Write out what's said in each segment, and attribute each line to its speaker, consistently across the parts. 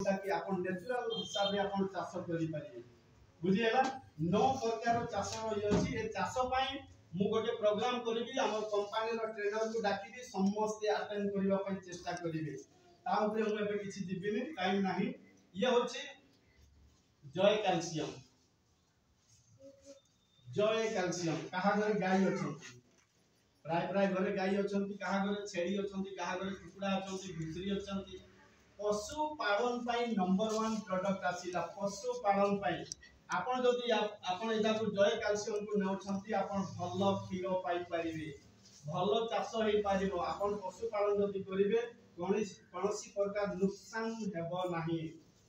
Speaker 1: जोटा कि आपण नेचुरल हिसाब रे आपण चाष करि पारिबे बुझिएला 9 प्रकार चाष अछि ए चाष पई मु गोटे प्रोग्राम करिबी हमर कंपनी रो ट्रेनर को डाकिबी समस्त अटेंड करिबा पई चेष्टा करिबे ता ऊपर मु एबे किछि दिबिनी टाइम नाही ये होछि जय कैल्शियम कहा घरे गाय अछंती प्राय प्राय घरे गाय अछंती कहा घरे छेड़ी अछंती कहा घरे कुकुड़ा अछंती घुसरी अछंती पशु पालन पई नंबर 1 प्रोडक्ट आसीला पशु पालन पई आपण जदि आपण एटा को जय कैल्शियम को नेउछंती आपण भलो क्षीर पाई परिबे भलो चाष होई परिबो आपण पशु पालन जदि करिवे कोनोसी प्रकार नुकसान हेबो नाही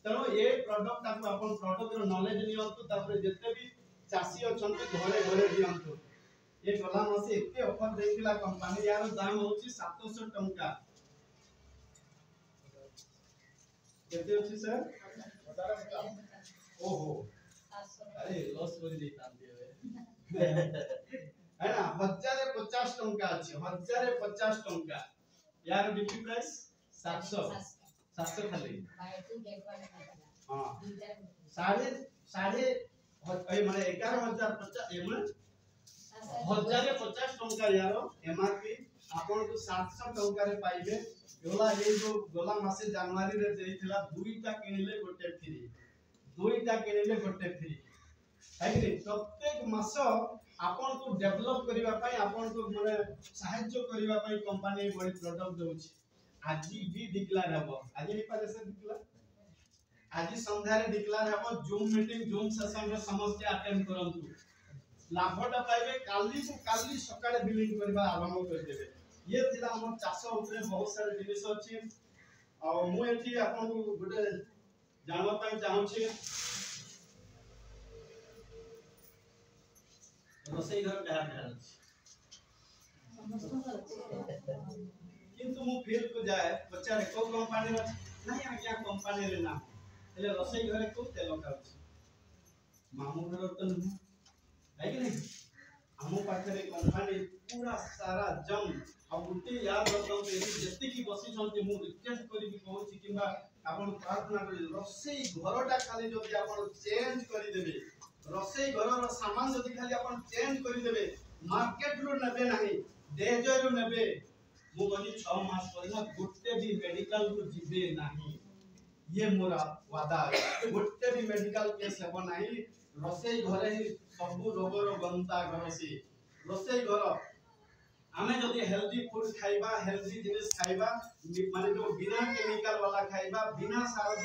Speaker 1: तनो ए प्रोडक्ट आपको अपन प्रोडक्ट रो नॉलेज नियंतु तापर जते भी चासी अछंती घरे घरे दियंतु ये गला मासे एते ऑफर देथिला कंपनी यार दाम होची 700 टंका केते होची सर ओहो अरे लॉस कर देता दिए है ना 1050 टंका अछि 1050 टंका यार बिक्री प्राइस 700 खाली हां साढ़े ए माने 11050 ए माने 1050 टंका यार एमआरपी आपन को 700 टंका रे पाइबे योला ए जो गोला मासे जनवरी रे देइथिला दुईटा किनिले गोटे फ्री दुईटा किनिले गोटे फ्री है कि प्रत्येक मास आपन को डेवलप करिवा पई आपन को माने सहायता करिवा पई कंपनी बड़ी प्रोडक्ट दोछि आज भी डिक्लेयर हबो आज ही पाले से डिक्लेयर आज संध्या रे डिक्लेयर हबो जूम मीटिंग जूम सेशन रे समस्त अटेंड करंतु लाभटा पाइबे काली सकाळे बिलिंग करबा आरंभ कर देबे ये थिला हमर चाष ऊपर बहुत सारे जिनिस अछि आ मु एठी आपन को गुटे जानवा पई चाहू छी रोसई घर कहा कहा किंतु मु फील्ड को जाए बच्चा को कंपनी रे नहीं आ क्या कंपनी रे नाम एले रोसई घरे को तेल खाउछ मामू घर तो नहीं है कि नहीं हमो पाखरे कंपनी पूरा सारा जम आ गुटे याद रखम जति की बसी छंती मु रिक्वेस्ट करी कहूची किबा आपण प्रार्थना करी रोसई घरटा खाली जदी आपण चेंज करी देबे रोसई घर रो सामान जदी खाली आपण चेंज करी देबे मार्केट रो नेबे नहीं डेजर रो नेबे मु गनी 6 मास परना गुटे भी मेडिकल को जिबे नहीं ये मोरा वादा गुटे भी मेडिकल केस हेबो नहीं रोसई घरे ही सब रोग रो गंता घर से रोसई घर आमे जदी हेल्दी फूड खाइबा हेल्दी जिनिस खाइबा माने जो बिना केमिकल वाला खाइबा बिना सार